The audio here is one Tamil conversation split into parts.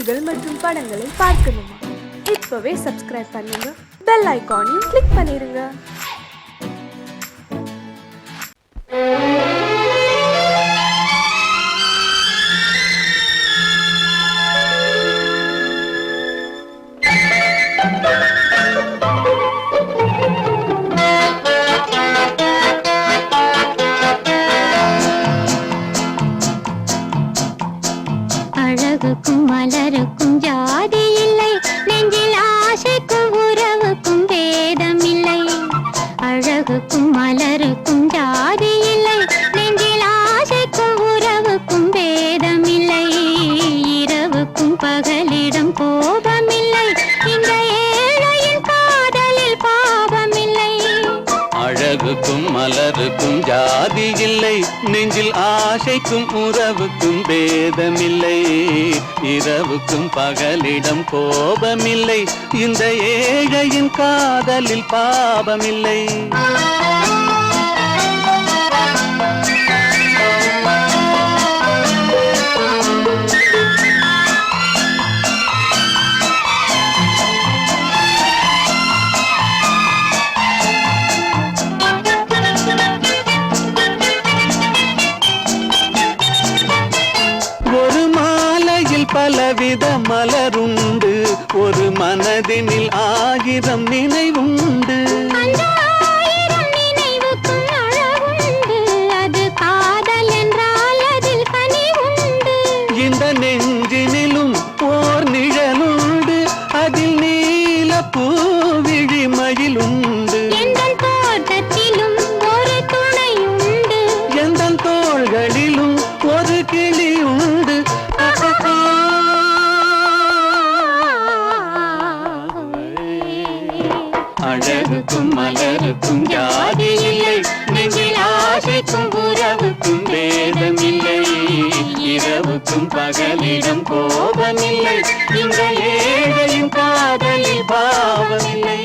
செய்திகள் மற்றும் படங்களை பார்க்கணுமா? இப்பவே சப்ஸ்கிரைப் பண்ணுங்க, பெல் ஐகானையும் கிளிக் பண்ணிருங்க. அழகுக்கும் மலருக்கும் ஜாதி இல்லை, நெஞ்சில் ஆசைக்கும் உறவுக்கும் பேதம் இல்லை. அழகுக்கும் மலருக்கும் ஜாதி இல்லை, நெஞ்சில் ஆசைக்கும் உறவுக்கும் பேதம் இல்லை. இரவுக்கும் பகலிடம் கோபம் இல்லை, இந்த ஏழையின் காதலில் பாவம் இல்லை. அழகுக்கும் மலருக்கும் ஜாதி இல்லை, நெஞ்சில் ஆசைக்கும் உறவுக்கும் பேதமில்லை. இரவுக்கும் பகலிடம் கோபமில்லை, இந்த ஏழையின் காதலில் பாவமில்லை. பலவித மலருண்டு, ஒரு மனதினில் 1000 நினைவுண்டு. அந்த 1000 நினைவுக்கும் அழகுண்டு, அது காதல் என்றால் அதில் கனிவுண்டு. இந்த நெஞ்சினிலும் ஓர் நிழலுண்டு, அதில் நீல பூவிழிமயிலுண்டு. எந்தன் தோட்டத்திலும் ஒரு துணையுண்டு, எந்தன் தோள்களிலும் ஒரு கிளியுண்டு. அழகுக்கும் மலருக்கும் ஜாதி இல்லை, நெஞ்சில் ஆசைக்கும் உறவுக்கும் பேதமில்லை. இரவுக்கும் பகலிடம் கோபமில்லை, இந்த ஏழையின் காதலில் பாவமில்லை.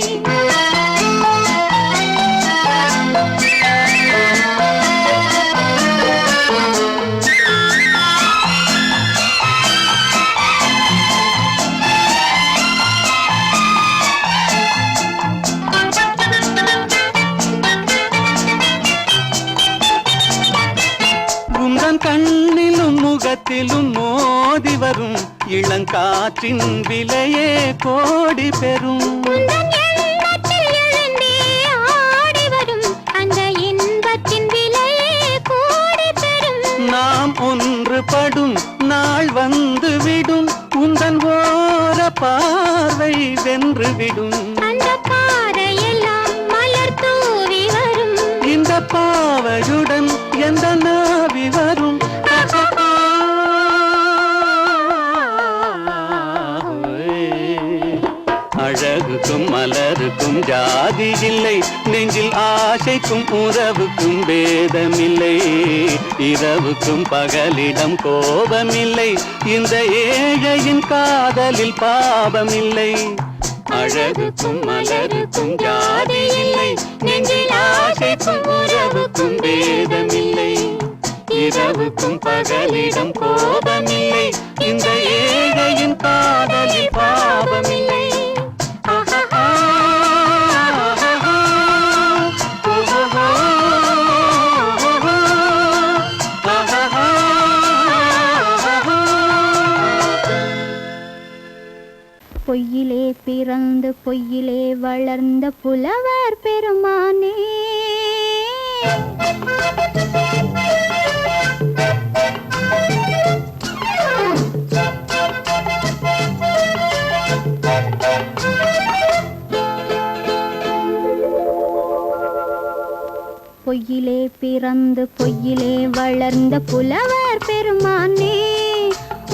கண்ணிலும் முகத்திலும் மோதி வரும் இளங்காற்றின் விலையே கோடி பெறும். நாம் ஒன்றுபடும் நாள் வந்து விடும், உந்தன் ஓர பார்வை வென்றுவிடும். அந்த பாறையெல்லாம் மலர் தூவி வரும், இந்த பாவையுடன் எந்த நாவி வரும். அழகுக்கும் மலருக்கும் ஜாதி இல்லை, நெஞ்சில் ஆசைக்கும் உறவுக்கும் பேதமில்லை. இரவுக்கும் பகலிடம் கோபமில்லை, இந்த ஏழையின் காதலில் பாவமில்லை. அழகுக்கும் மலருக்கும் ஜாதி இல்லை, நெஞ்சில் ஆசைக்கும் உறவுக்கும் பேதமில்லை. இரவுக்கும் பகலிடம் கோபமில்லை, இந்த ஏழையின் காதலில் பாவமில்லை. பொய்யிலே பிறந்து பொய்யிலே வளர்ந்த புலவர் பெருமானே, பொய்யிலே பிறந்து பொய்யிலே வளர்ந்த புலவர் பெருமானே,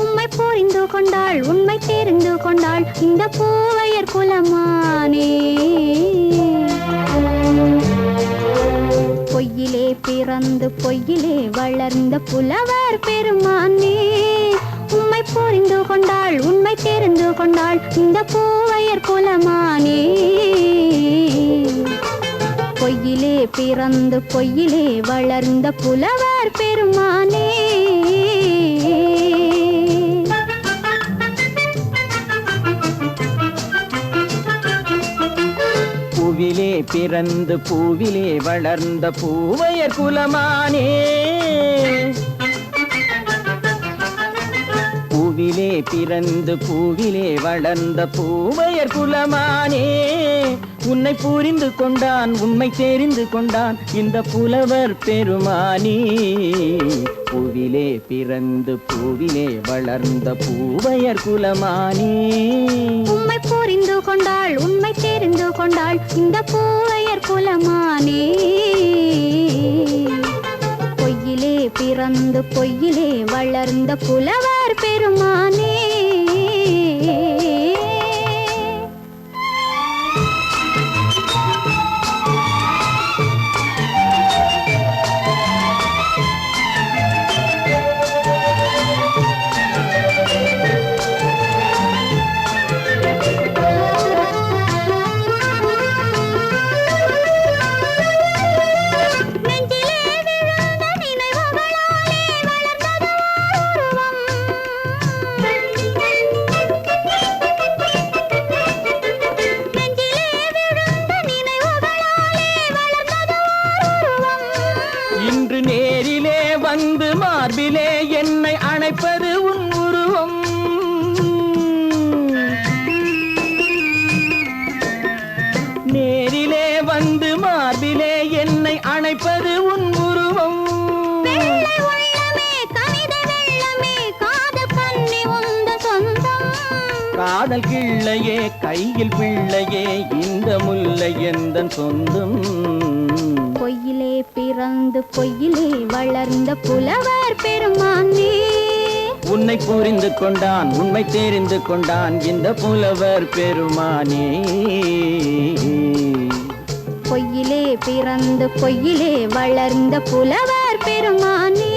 உம்மை புரிந்து கொண்டாள் உண்மை தெரிந்து கொண்டாள் இந்த பூவையர் குலமானே. பொய்யிலே பிறந்து பொய்யிலே வளர்ந்த புலவர் பெருமானே, உம்மை புரிந்து கொண்டாள் உண்மை தெரிந்து கொண்டாள் இந்த பூவையர் குலமானே. பொய்யிலே பிறந்து பொய்யிலே வளர்ந்த புலவர் பெருமானே. பிறந்து பூவிலே வளர்ந்த பூவையர் குலமானே பூவிலே பிறந்து பூவிலே வளர்ந்த பூவையர் குலமானே உன்னை புரிந்து கொண்டான் உண்மை தெரிந்து கொண்டான் இந்த புலவர் பெருமானே பூவிலே பிறந்து பூவிலே வளர்ந்த பூவையர் குலமானே உண்மை புரிந்து கொண்டாள் உண்மை தெரிந்து கொண்டாள் இந்த பூவையர் குலமானே பொய்யிலே பிறந்து பொய்யிலே வளர்ந்த புலவர் பெருமானே இன்று நேரிலே வந்து மார்பிலே என்னை அணைப்பது உன் உருவம் நேரிலே வந்து மார்பிலே என்னை அணைப்பது உன் உருவம் காதல் கிள்ளையே கையில் பிள்ளையே இந்த முல்லை எந்தன் சொந்தம் பொய்யிலே பிறந்து பொய்யிலே வளர்ந்த புலவர் பெருமானே உன்னை புரிந்து கொண்டான் உண்மை தெரிந்து கொண்டான் இந்த புலவர் பெருமானே பொய்யிலே பிறந்து பொய்யிலே வளர்ந்த புலவர் பெருமானே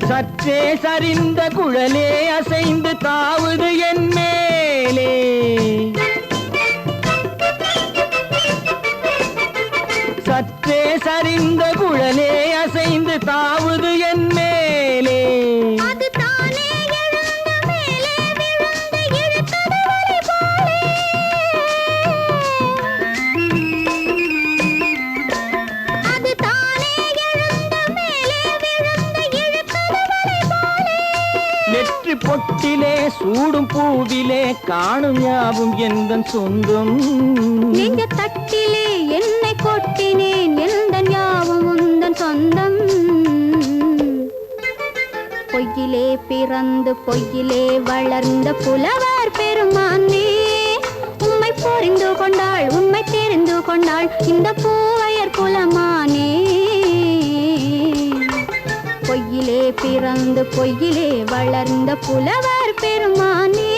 சற்றே சரிந்த குழலே அசைந்து தாவுது என் மேலே சற்றே சரிந்த குழலே அசைந்து தாவுது என் மேலே நெற்றி பொட்டிலே சூடும் பூவிலே காணும் யாவும் எந்தன் சொந்தம் நெஞ்ச தட்டிலே என்னை கொட்டினேன் எந்தன் யாவும் உந்தன் சொந்தம் பொய்யிலே பிறந்து பொய்யிலே வளர்ந்த புலவர் பெருமானே உண்மை புரிந்து கொண்டாள் உண்மை தெரிந்து கொண்டாள் இந்த பூவையர் குலமானே பொய்யிலே பிறந்து பொய்யிலே வளர்ந்த புலவர் பெருமானே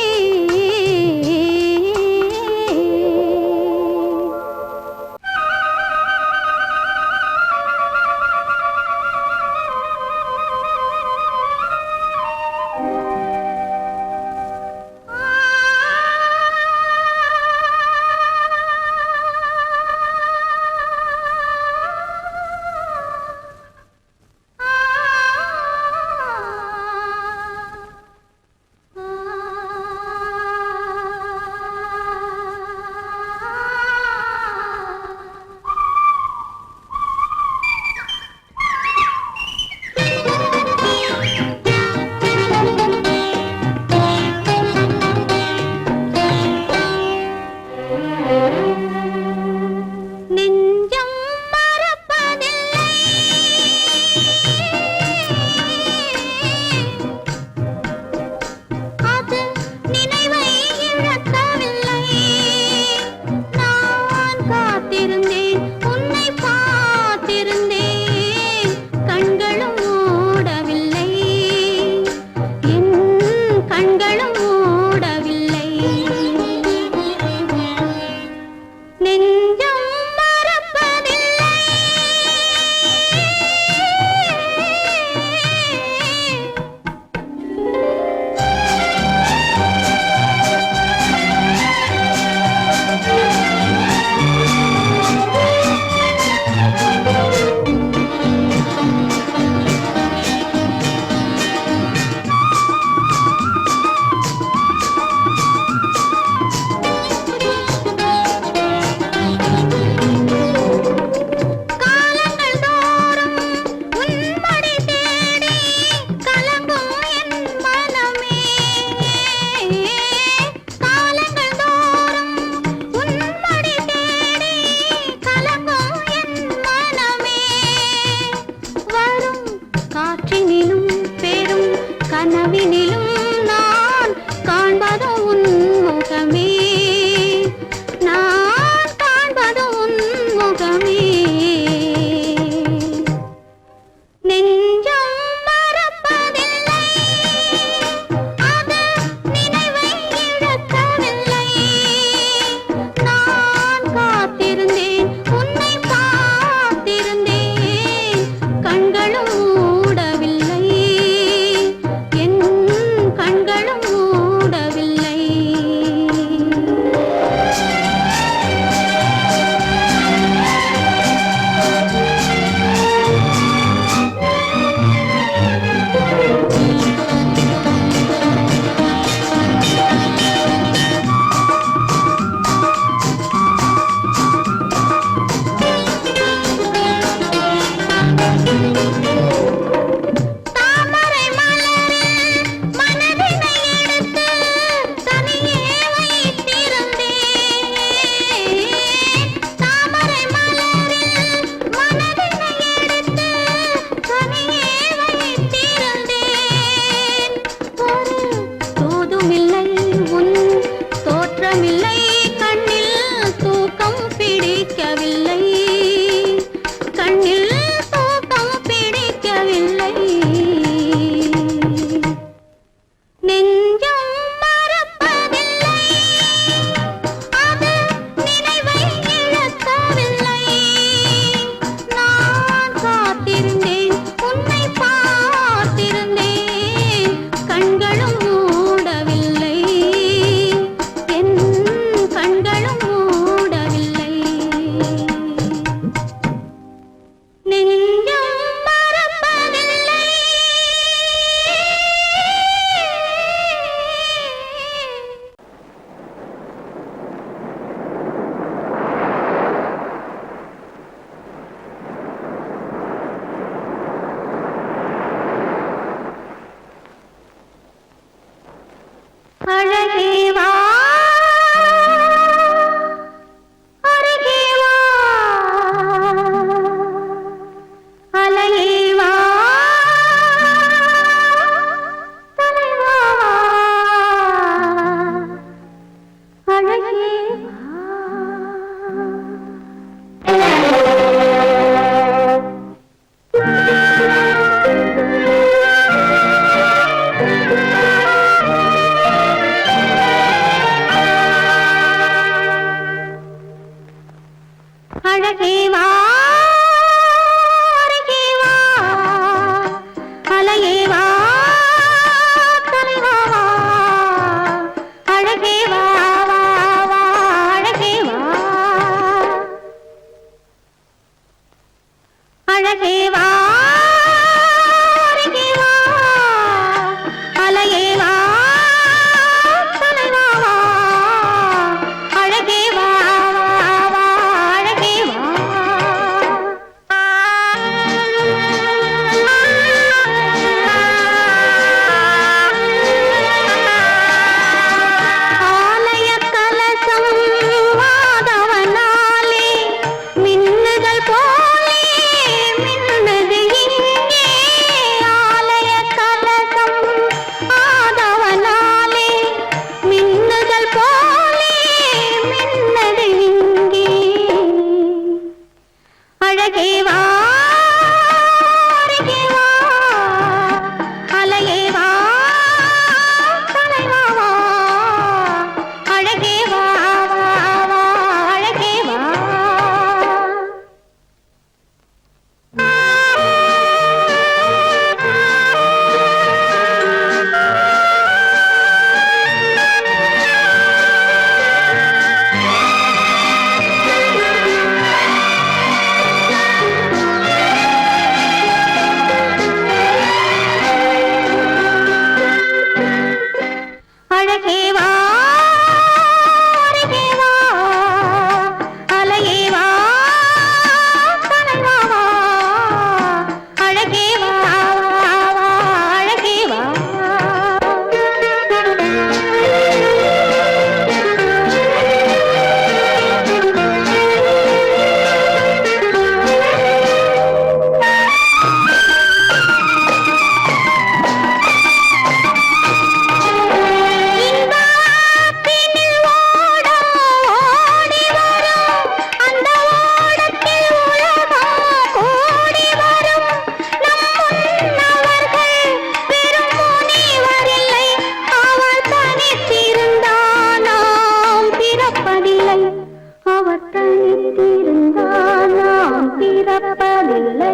பிறப்பதில்லை.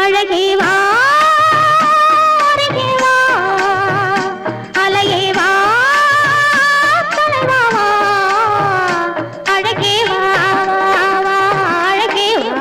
அழகே வா அருகே வா, அலையே வா தலைவா வா, அழகே வா வா வா, அழகே வா.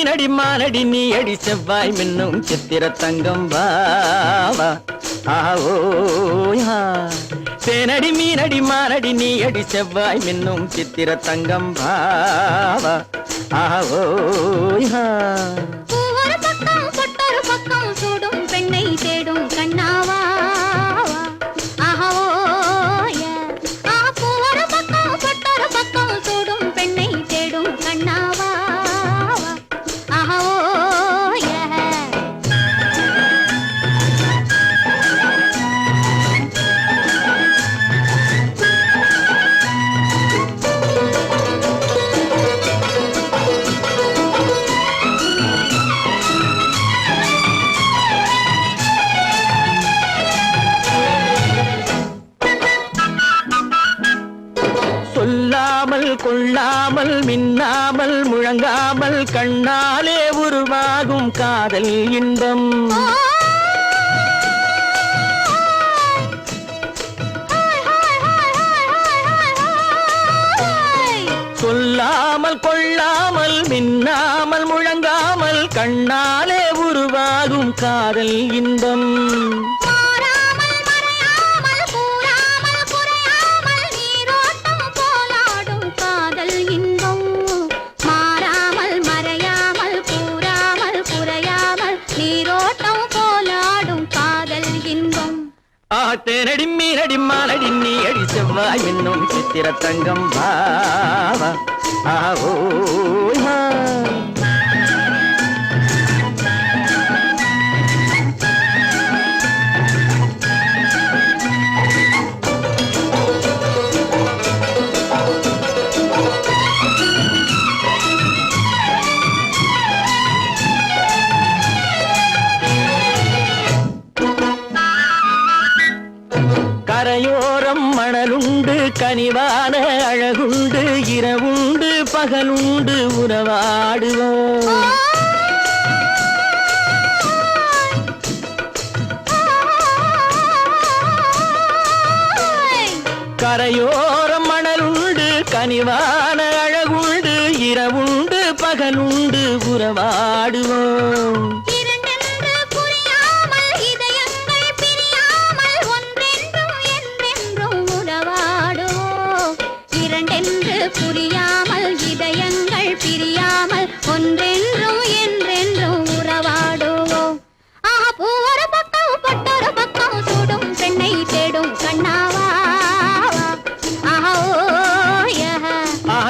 மீனடி மானடி நீ அடி செவ்வாய் மின்னும் சித்திர தங்கம் வாவா ஆவோயா தேனடி மீனடி மானடி நீ அடி செவ்வாய் மின்னும் சித்திர தங்கம் வாவா ஆவோயா ஒரு பக்கம் பொட்டொரு பக்கம் சூடும் பெண்ணை தேடும் கண்ணாவா ஒரு பக்கம் பொட்டொரு பக்கம் சூடும் பெண்ணை தேடும் கண்ணாவா சொல்லாமல் கொள்ளாமல் மின்னாமல் முழங்காமல் கண்ணாலே உருவாகும் காதல் இன்பம் சொல்லாமல் கொள்ளாமல் மின்னாமல் முழங்காமல் கண்ணாலே உருவாகும் காதல் இன்பம் தேனடி மீனடி மானடி நீ அடி செவ்வாய் என்னும் சித்திர தங்கம் பாவா ஆவோயா கரையோரம் மணலுண்டு கனிவான அழகுண்டு இரவுண்டு பகலுண்டு உறவாடுவோம் கரையோரம் மணலுண்டு கனிவான அழகுண்டு இரவுண்டு பகலுண்டு உறவாடுவோம் புரியாமல் இதயங்கள் பிரியாமல் ஒன்றென்றும் என்றென்றும் உறவாடுவோம் ஒரு பக்கம் பொட்டொரு பக்கம் சூடும் பெண்ணை தேடும் கண்ணாவா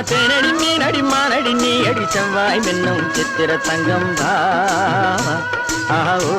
தேனடி மீனடி மானடி நீ அடி செவ்வாய் மின்னும் சித்திர தங்கம் ஆவோ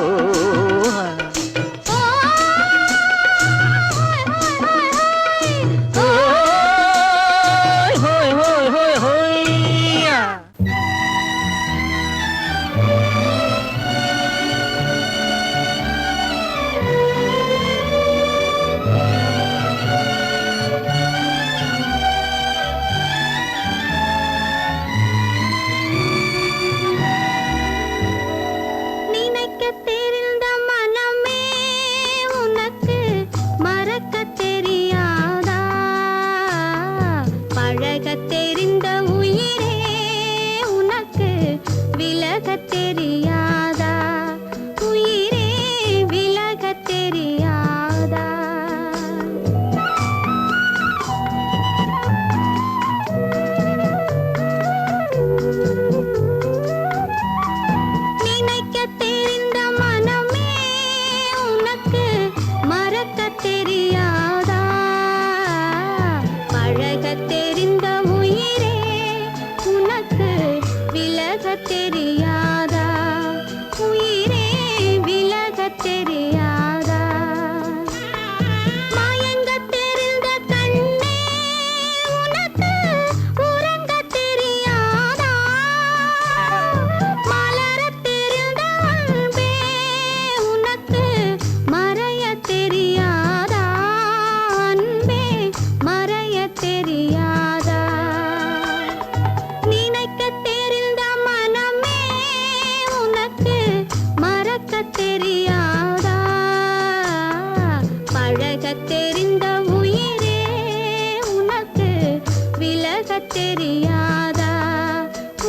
தெரியாதா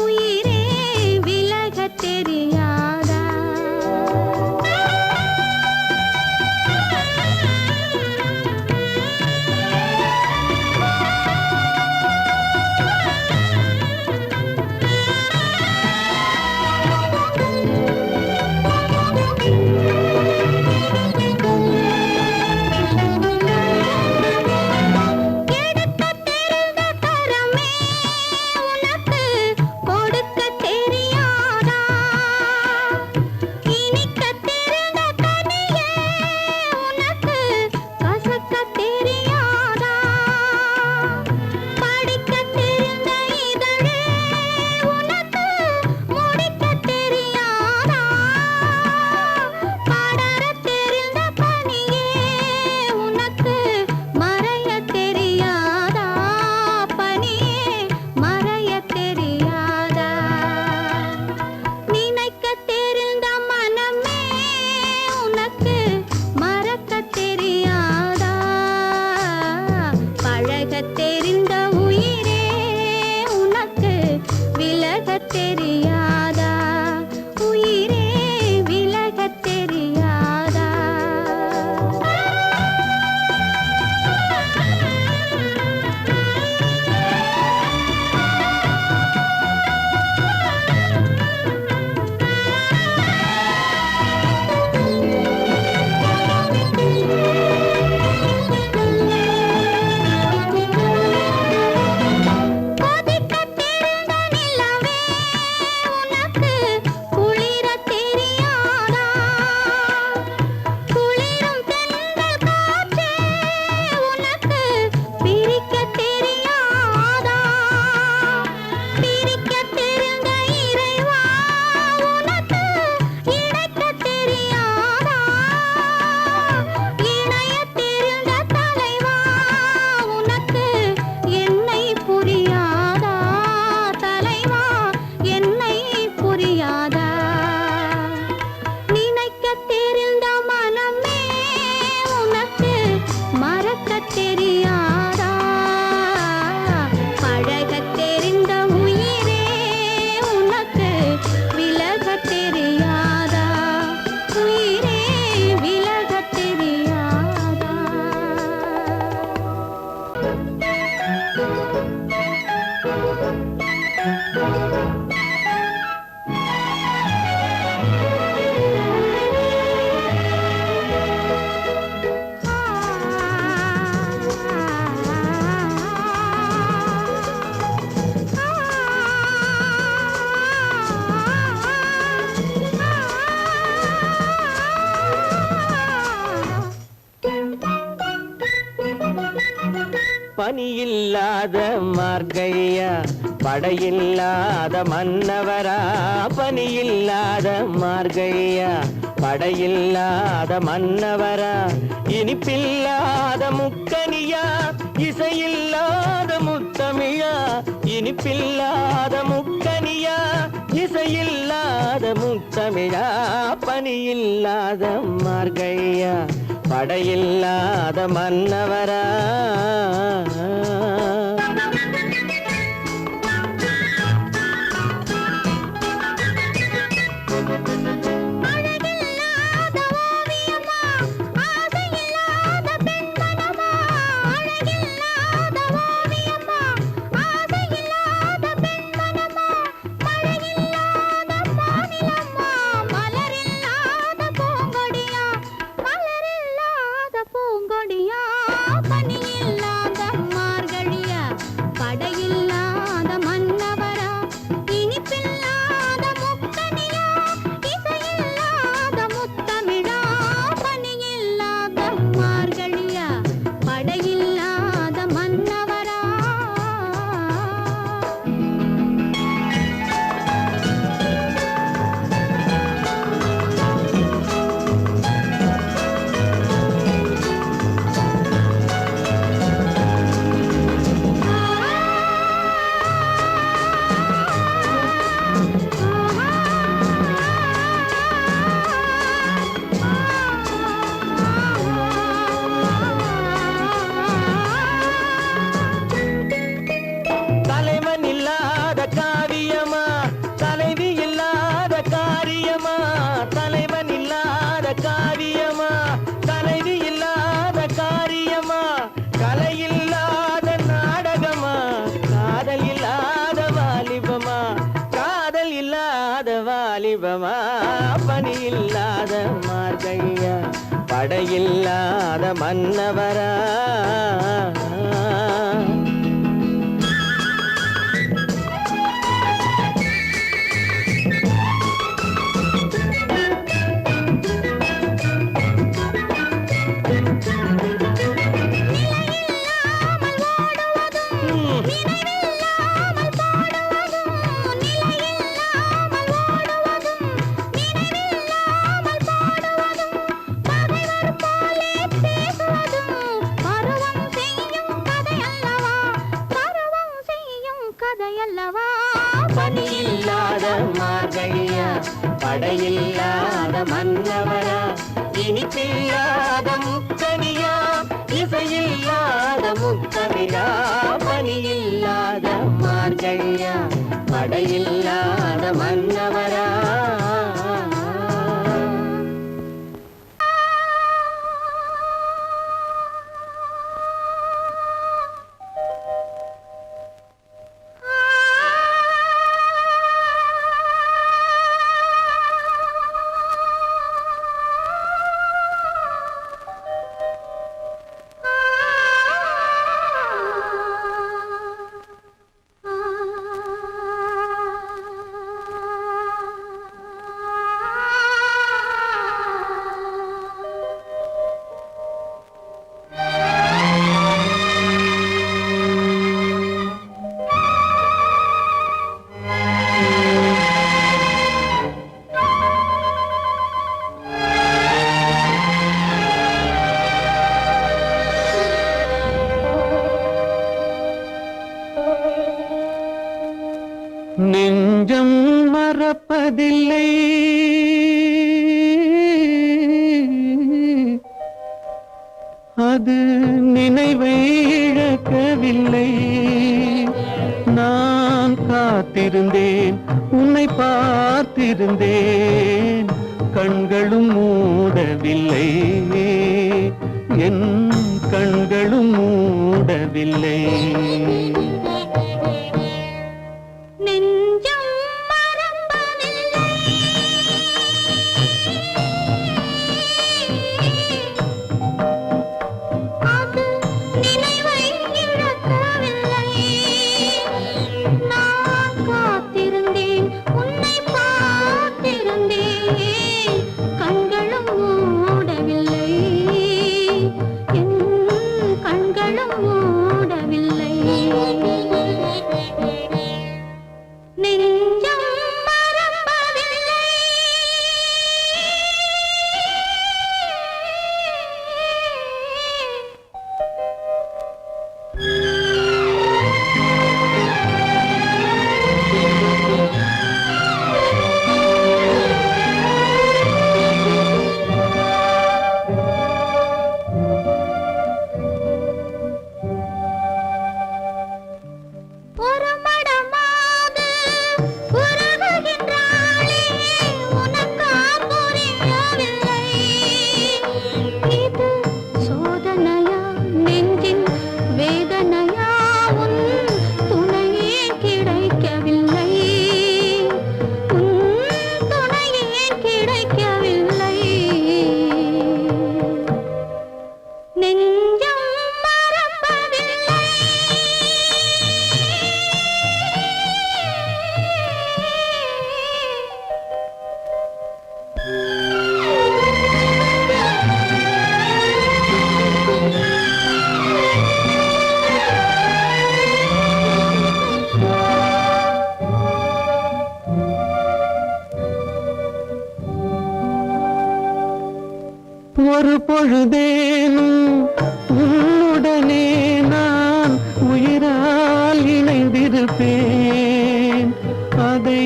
உயிரே விலக பனியில்லாத மார்கழியா படையில்லாத மன்னவரா பனியில்லாத மார்கழியா படையில்லாத மன்னவரா இனிப்பில்லாத முக்கனியா இசையில்லாத முத்தமிழா இனிப்பில்லாத முக்கனியா இசையில்லாத முத்தமிழா பனியில்லாத மார்கழியா படையில்லாத மன்னவரா பனியில்லாத மார்கழியா படையில்லாத மன்னவரா பனியில்லாத மார்கழியா படையில்லாத மன்னவரா இனிப்பில்லாத முக்கனியா இசையில்லாத முத்தமிழா பனியில்லாத மார்கழியா படையில்லாத மன்னவரா நெஞ்சம் மறப்பதில்லை அது நினைவை இழக்கவில்லை நான் காத்திருந்தேன் உன்னை பார்த்திருந்தேன் கண்களும் மூடவில்லை என் கண்களும் மூடவில்லை கண்களும் மூடவில்லை இருப்பேன். அதை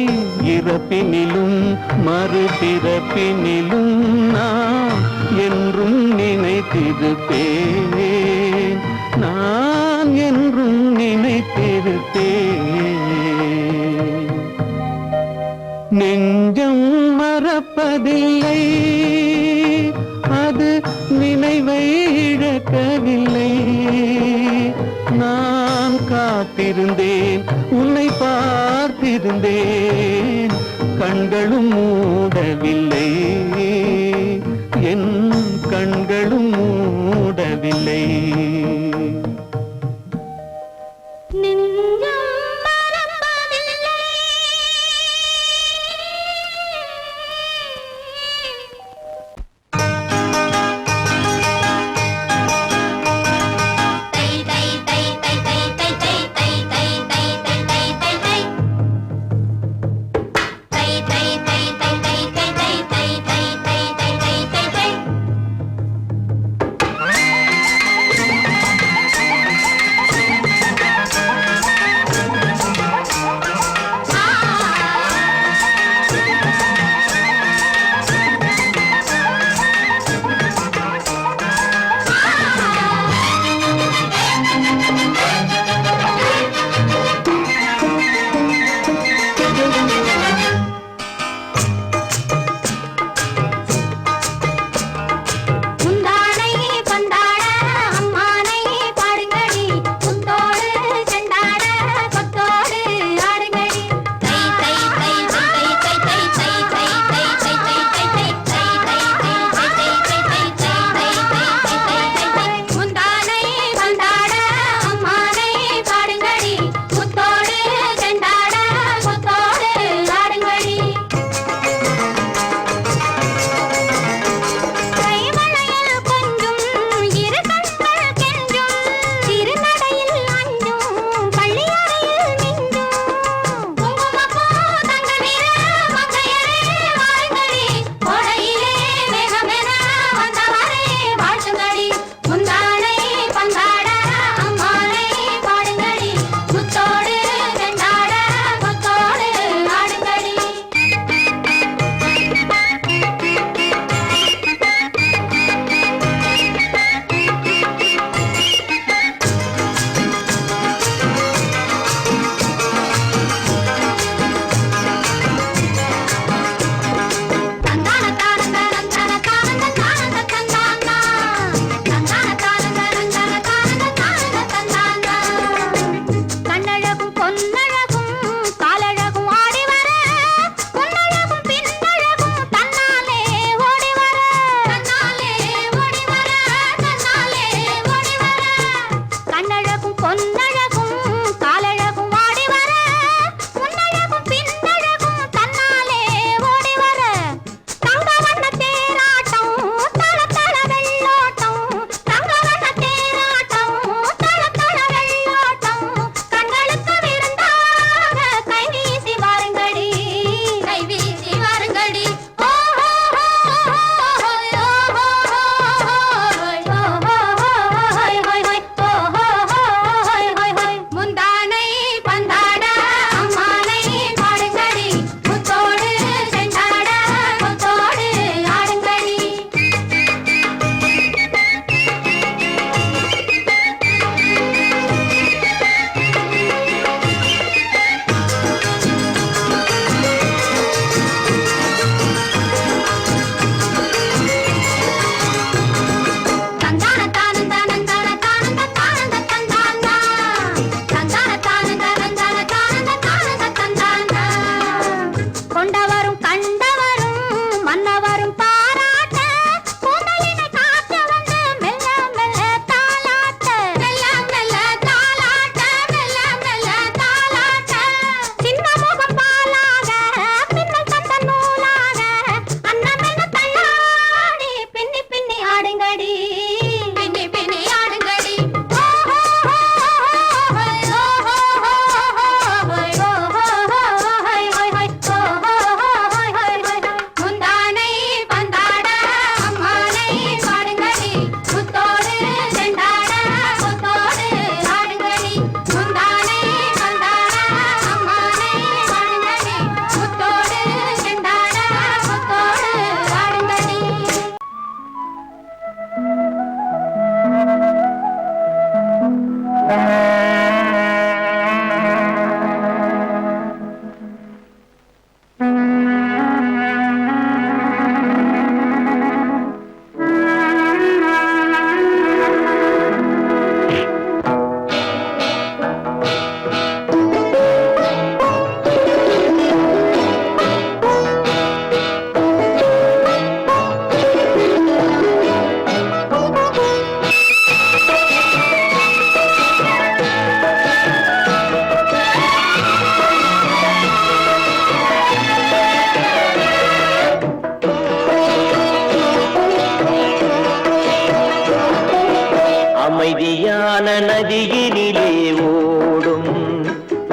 இறப்பினிலும் மறுபிறப்பினிலும் நான் என்றும் நினைத்திருப்பேன். நான் என்றும் நினைத்திருப்பேன். நெஞ்சம் மறப்பதில்லை, அது நினைவை இழக்கவில்லை. நான் காத்திருந்தேன், உன்னை பார்த்திருந்தேன், கண்களும் மூடவில்லை, என் கண்களும் மூடவில்லை.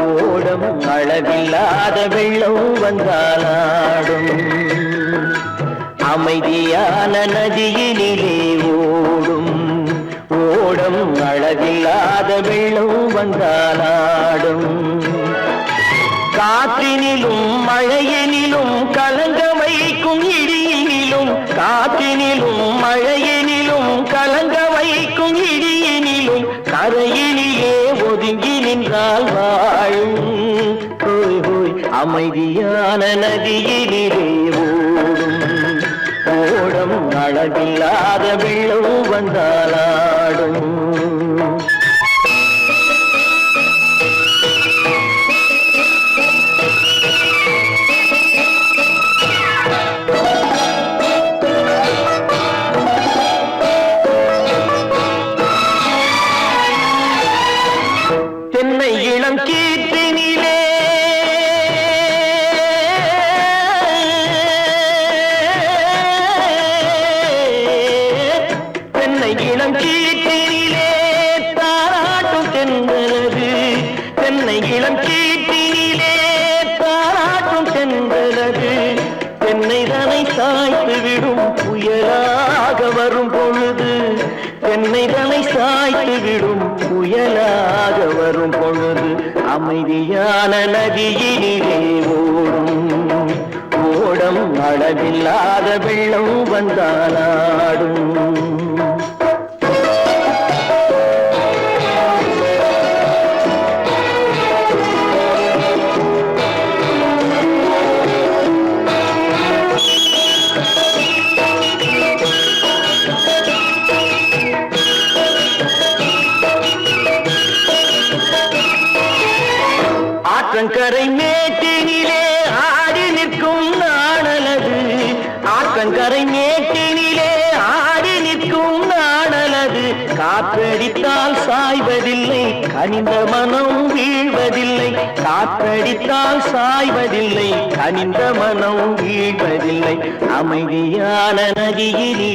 ஓடம் அளவில்லாத வெள்ளம் வந்தாலாடும் அமைதியான நதியினிலே ஓடும் ஓடம் அளவில்லாத வெள்ளம் வந்தாலாடும் காற்றினிலும் மழையினிலும் கலங்க வைக்கும் இடியினிலும் காற்றினிலும் மழையினிலும் கலங்க வைக்கும் இடியினிலும் கரையினிலே ஒதுங்கி நின்றால் வாழும் ஹோய் ஹோய் அமைதியான நதியினிலே ஓடும் ஓடம் அளவில்லாத வெள்ளம் வந்தாலாடும் தென்னை இளம் கீற்றினிலே தென்னை இளம் கீற்றினிலே தாராட்டும் தென்றலது தென்னை இளம் கீற்றினிலே தாராட்டும் தென்றலது தென்னை தனை சாய்த்து விடும் புயலாக வரும் பொழுது தென்னை தனை சாய்த்து விடும் புயலாக வரும் பொழுது அமைதியான நதியினிலே ஓடும் ஓடம் அளவில்லாத வெள்ளம் வந்தாலாடும் ஆற்றங்கரை மேட்டினிலே ஆடி நிற்கும் நாணலது ஆற்றங்கரை மேட்டினிலே ஆடி நிற்கும் நாணலது காற்றடித்தால் சாய்வதில்லை கனிந்த மனம் வீழ்வதில்லை காற்றடித்தால் சாய்வதில்லை கனிந்த மனம் வீழ்வதில்லை அமைதியான நதியினிலே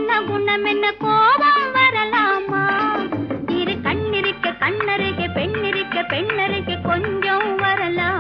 என்ன குணம் என்ன கோபம் வரலாமா இரு கண்ணிருக்க கண்ணருகே பெண்ணிருக்க பெண்ணருகே கொஞ்சம் வரலாம்